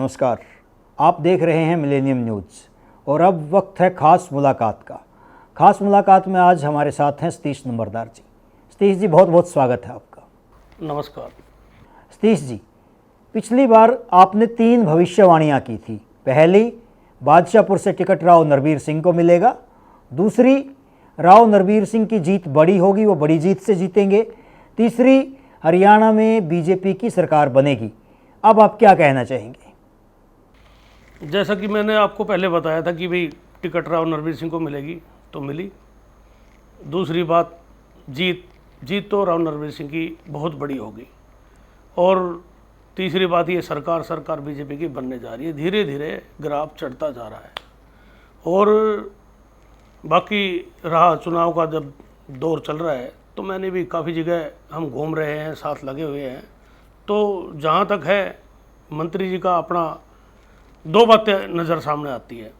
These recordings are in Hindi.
नमस्कार, आप देख रहे हैं मिलेनियम न्यूज़ और अब वक्त है ख़ास मुलाकात का। ख़ास मुलाकात में आज हमारे साथ हैं सतीश नंबरदार जी। सतीश जी, बहुत बहुत स्वागत है आपका। नमस्कार। सतीश जी, पिछली बार आपने 3 भविष्यवाणियाँ की थी। पहली, बादशाहपुर से टिकट राव नरबीर सिंह को मिलेगा। दूसरी, राव नरबीर सिंह की जीत बड़ी होगी, वो बड़ी जीत से जीतेंगे। तीसरी, हरियाणा में बीजेपी की सरकार बनेगी। अब आप क्या कहना चाहेंगे? जैसा कि मैंने आपको पहले बताया था कि भाई टिकट राव नरबीर सिंह को मिलेगी तो मिली। दूसरी बात, जीत तो राव नरबीर सिंह की बहुत बड़ी होगी। और तीसरी बात, ये सरकार बीजेपी की बनने जा रही है। धीरे धीरे ग्राफ चढ़ता जा रहा है। और बाकी रहा चुनाव का जब दौर चल रहा है तो मैंने भी काफ़ी जगह हम घूम रहे हैं, साथ लगे हुए हैं। तो जहाँ तक है मंत्री जी का अपना, 2 बातें नज़र सामने आती है।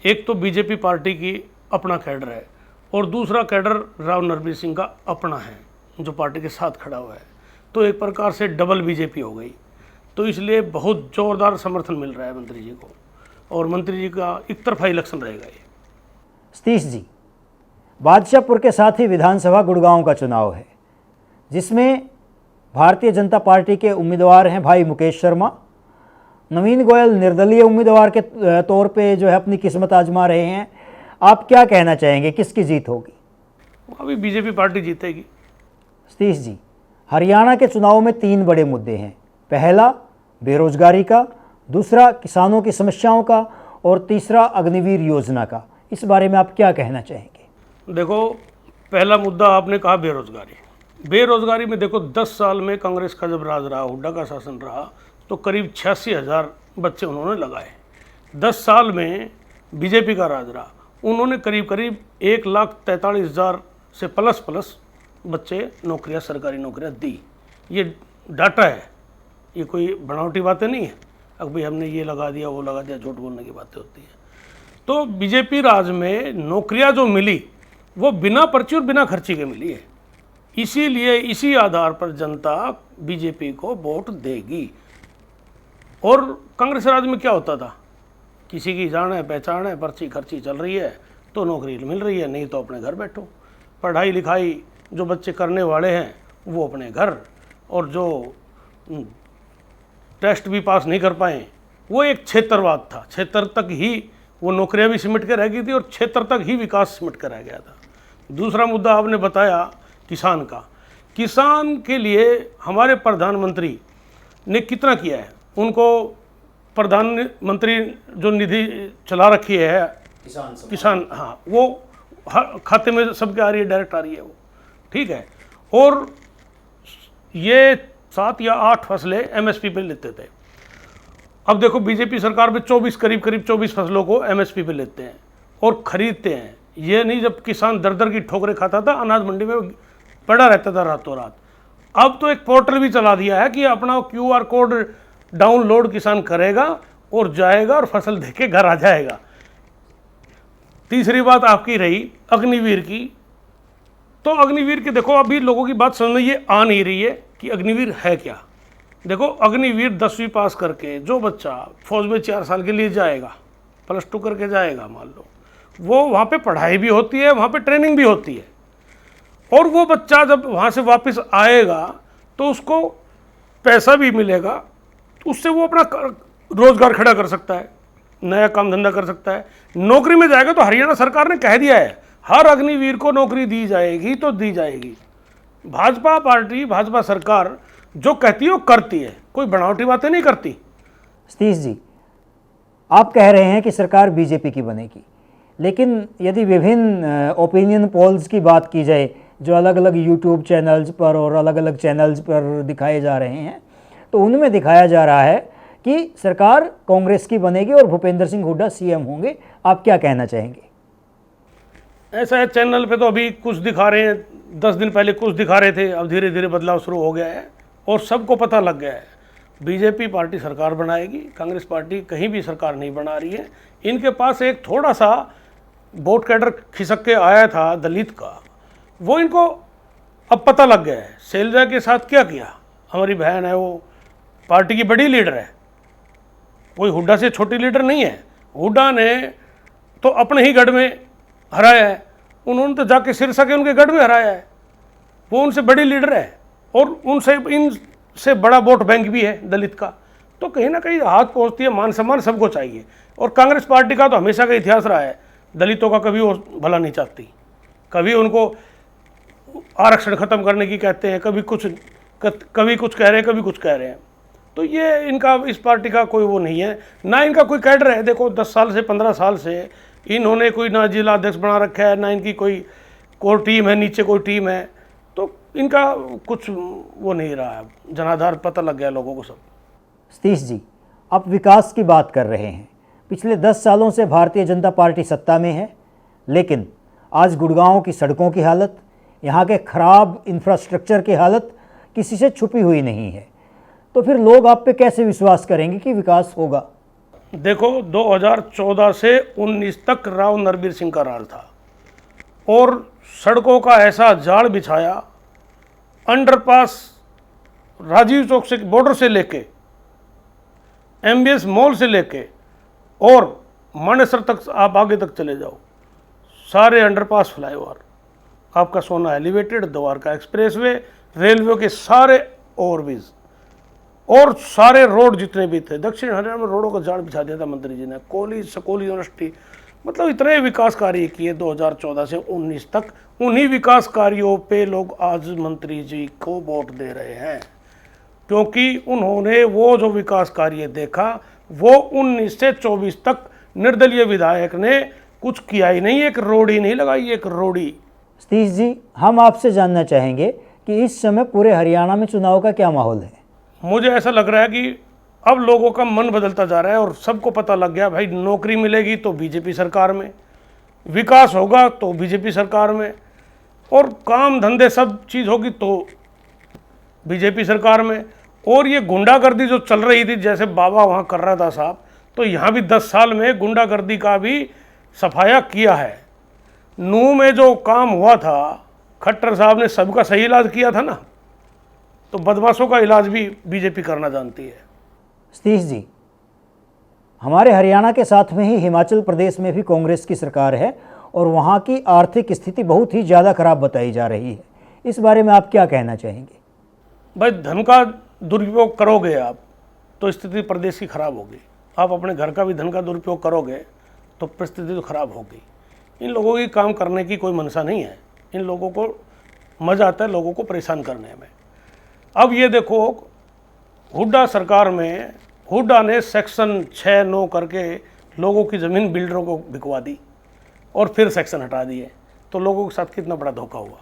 एक तो बीजेपी पार्टी की अपना कैडर है और दूसरा कैडर राव नरबीर सिंह का अपना है जो पार्टी के साथ खड़ा हुआ है। तो एक प्रकार से डबल बीजेपी हो गई। तो इसलिए बहुत ज़ोरदार समर्थन मिल रहा है मंत्री जी को और मंत्री जी का एक तरफा इलेक्शन रहेगा ये। सतीश जी, बादशाहपुर के साथ ही विधानसभा गुड़गांव का चुनाव है, जिसमें भारतीय जनता पार्टी के उम्मीदवार हैं भाई मुकेश शर्मा। नवीन गोयल निर्दलीय उम्मीदवार के तौर पे जो है अपनी किस्मत आजमा रहे हैं। आप क्या कहना चाहेंगे, किसकी जीत होगी? अभी बीजेपी पार्टी जीतेगी। सतीश जी, हरियाणा के चुनाव में 3 बड़े मुद्दे हैं। पहला, बेरोजगारी का, दूसरा, किसानों की समस्याओं का और तीसरा, अग्निवीर योजना का। इस बारे में आप क्या कहना चाहेंगे? देखो, पहला मुद्दा आपने कहा बेरोजगारी में देखो 10 साल में कांग्रेस का जब राज रहा, हुड्डा का शासन रहा, तो करीब 86,000 बच्चे उन्होंने लगाए। 10 साल में बीजेपी का राज रहा, उन्होंने करीब 1,43,000 से प्लस बच्चे नौकरियां, सरकारी नौकरियां दी। ये डाटा है, ये कोई बनावटी बातें नहीं है। अब भाई हमने ये लगा दिया, वो लगा दिया, झूठ बोलने की बातें होती हैं। तो बीजेपी राज में नौकरियां जो मिली वो बिना पर्ची और बिना खर्ची के मिली है। इसीलिए इसी आधार पर जनता बीजेपी को वोट देगी। और कांग्रेस राज में क्या होता था, किसी की जान है, पहचान है, पर्ची खर्ची चल रही है तो नौकरी मिल रही है, नहीं तो अपने घर बैठो। पढ़ाई लिखाई जो बच्चे करने वाले हैं वो अपने घर, और जो टेस्ट भी पास नहीं कर पाए वो एक क्षेत्रवाद था। क्षेत्र तक ही वो नौकरियां भी सिमट के रह गई थी और क्षेत्र तक ही विकास सिमट कर रह गया था। दूसरा मुद्दा आपने बताया किसान का। किसान के लिए हमारे प्रधानमंत्री ने कितना किया है। उनको प्रधानमंत्री जो निधि चला रखी है किसान, हाँ, वो खाते में सबके आ रही है, डायरेक्ट आ रही है वो, ठीक है। और ये 7 या 8 फसलें एमएसपी पे लेते थे। अब देखो बीजेपी सरकार में करीब 24 फसलों को एमएसपी पे लेते हैं और खरीदते हैं। ये नहीं जब किसान दर की ठोकरें खाता था, अनाज मंडी में पड़ा रहता था रातों रात। अब तो एक पोर्टल भी चला दिया है कि अपना QR कोड डाउनलोड किसान करेगा और जाएगा और फसल देके घर आ जाएगा। तीसरी बात आपकी रही अग्निवीर की। तो अग्निवीर के देखो, अभी लोगों की बात समझ में ये आ नहीं रही है कि अग्निवीर है क्या। देखो, अग्निवीर 10वीं पास करके जो बच्चा फौज में 4 साल के लिए जाएगा, +2 करके जाएगा, मान लो, वो वहाँ पे पढ़ाई भी होती है, वहाँ पे ट्रेनिंग भी होती है, और वो बच्चा जब वहाँ से वापस आएगा तो उसको पैसा भी मिलेगा, उससे वो अपना रोजगार खड़ा कर सकता है, नया काम धंधा कर सकता है। नौकरी में जाएगा तो हरियाणा सरकार ने कह दिया है हर अग्निवीर को नौकरी दी जाएगी तो दी जाएगी। भाजपा पार्टी, भाजपा सरकार जो कहती है वो करती है, कोई बनावटी बातें नहीं करती। सतीश जी, आप कह रहे हैं कि सरकार बीजेपी की बनेगी, लेकिन यदि विभिन्न ओपिनियन पोल्स की बात की जाए जो अलग अलग यूट्यूब चैनल्स पर और अलग अलग चैनल्स पर दिखाए जा रहे हैं, तो उनमें दिखाया जा रहा है कि सरकार कांग्रेस की बनेगी और भूपेंद्र सिंह हुड्डा CM होंगे। आप क्या कहना चाहेंगे? ऐसा है, चैनल पे तो अभी कुछ दिखा रहे हैं, 10 दिन पहले कुछ दिखा रहे थे, अब धीरे धीरे बदलाव शुरू हो गया है और सबको पता लग गया है बीजेपी पार्टी सरकार बनाएगी। कांग्रेस पार्टी कहीं भी सरकार नहीं बना रही है। इनके पास एक थोड़ा सा वोट कैडर खिसक के आया था दलित का, वो इनको अब पता लग गया है। शैलजा के साथ क्या किया, हमारी बहन है, वो पार्टी की बड़ी लीडर है, कोई हुड्डा से छोटी लीडर नहीं है। हुड्डा ने तो अपने ही गढ़ में हराया है, उन्होंने तो जाके सिरसा के उनके गढ़ में हराया है, वो उनसे बड़ी लीडर है और उनसे इनसे बड़ा वोट बैंक भी है दलित का। तो कहीं ना कहीं हाथ पहुंचती है, मान सम्मान सबको चाहिए। और कांग्रेस पार्टी का तो हमेशा का इतिहास रहा है, दलितों का कभी वो भला नहीं चाहती, कभी उनको आरक्षण खत्म करने की कहते हैं, कभी कुछ कह रहे हैं, कभी कुछ कह रहे हैं। तो ये इनका, इस पार्टी का कोई वो नहीं है, ना इनका कोई कैडर है। देखो 10 साल से 15 साल से इन्होंने कोई ना जिला अध्यक्ष बना रखा है, ना इनकी कोई कोर टीम है, नीचे कोई टीम है, तो इनका कुछ वो नहीं रहा है, जनाधार पता लग गया लोगों को सब। सतीश जी, आप विकास की बात कर रहे हैं। पिछले 10 सालों से भारतीय जनता पार्टी सत्ता में है, लेकिन आज गुड़गांव की सड़कों की हालत, यहाँ के खराब इंफ्रास्ट्रक्चर की हालत किसी से छुपी हुई नहीं है। तो फिर लोग आप पे कैसे विश्वास करेंगे कि विकास होगा? देखो 2014 से 19 तक राव नरबीर सिंह का राज था और सड़कों का ऐसा जाल बिछाया, अंडरपास राजीव चौक से बॉर्डर से लेके एमबीएस मॉल से लेके और मानेसर तक आप आगे तक चले जाओ, सारे अंडरपास, फ्लाईओवर, आपका सोना एलिवेटेड, द्वारका एक्सप्रेसवे, रेलवे के सारे ओवरब्रिज और सारे रोड जितने भी थे, दक्षिण हरियाणा में रोडों का जाल बिछा दिया था मंत्री जी ने। कॉलेज, स्कूल, यूनिवर्सिटी, मतलब इतने विकास कार्य किए 2014 से 19 तक। उन्हीं विकास कार्यों पे लोग आज मंत्री जी को वोट दे रहे हैं, क्योंकि उन्होंने वो जो विकास कार्य देखा वो 19 से 24 तक निर्दलीय विधायक ने कुछ किया ही नहीं, एक रोड ही नहीं लगाई, एक रोड़ी। सतीश जी, हम आपसे जानना चाहेंगे कि इस समय पूरे हरियाणा में चुनाव का क्या माहौल है? मुझे ऐसा लग रहा है कि अब लोगों का मन बदलता जा रहा है और सबको पता लग गया, भाई नौकरी मिलेगी तो बीजेपी सरकार में, विकास होगा तो बीजेपी सरकार में, और काम धंधे सब चीज़ होगी तो बीजेपी सरकार में। और ये गुंडागर्दी जो चल रही थी, जैसे बाबा वहाँ कर रहा था साहब, तो यहाँ भी 10 साल में गुंडागर्दी का भी सफाया किया है। नूह में जो काम हुआ था, खट्टर साहब ने सबका सही इलाज किया था ना, तो बदमाशों का इलाज भी बीजेपी करना जानती है। सतीश जी, हमारे हरियाणा के साथ में ही हिमाचल प्रदेश में भी कांग्रेस की सरकार है और वहाँ की आर्थिक स्थिति बहुत ही ज़्यादा खराब बताई जा रही है। इस बारे में आप क्या कहना चाहेंगे? भाई धन का दुरुपयोग करोगे आप तो स्थिति प्रदेश की खराब होगी, आप अपने घर का भी धन का दुरुपयोग करोगे तो परिस्थिति तो खराब होगी। इन लोगों की काम करने की कोई मंशा नहीं है, इन लोगों को मज़ा आता है लोगों को परेशान करने में। अब ये देखो, हुड्डा सरकार में हुड्डा ने सेक्शन 6-9 करके लोगों की ज़मीन बिल्डरों को बिकवा दी और फिर सेक्शन हटा दिए, तो लोगों के साथ कितना बड़ा धोखा हुआ।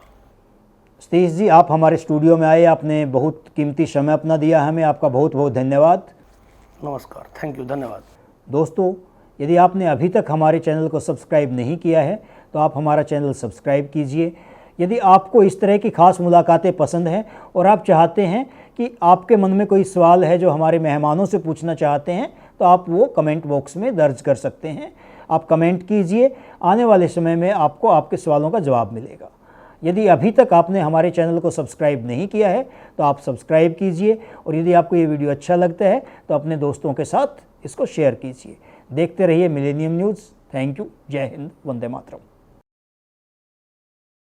सतीश जी, आप हमारे स्टूडियो में आए, आपने बहुत कीमती समय अपना दिया हमें, आपका बहुत बहुत धन्यवाद। नमस्कार, थैंक यू, धन्यवाद। दोस्तों, यदि आपने अभी तक हमारे चैनल को सब्सक्राइब नहीं किया है तो आप हमारा चैनल सब्सक्राइब कीजिए। यदि आपको इस तरह की खास मुलाकातें पसंद हैं और आप चाहते हैं कि आपके मन में कोई सवाल है जो हमारे मेहमानों से पूछना चाहते हैं, तो आप वो कमेंट बॉक्स में दर्ज कर सकते हैं। आप कमेंट कीजिए, आने वाले समय में आपको आपके सवालों का जवाब मिलेगा। यदि अभी तक आपने हमारे चैनल को सब्सक्राइब नहीं किया है तो आप सब्सक्राइब कीजिए, और यदि आपको ये वीडियो अच्छा लगता है तो अपने दोस्तों के साथ इसको शेयर कीजिए। देखते रहिए मिलेनियम न्यूज़। Thank you. जय हिंद, वंदे मातरम।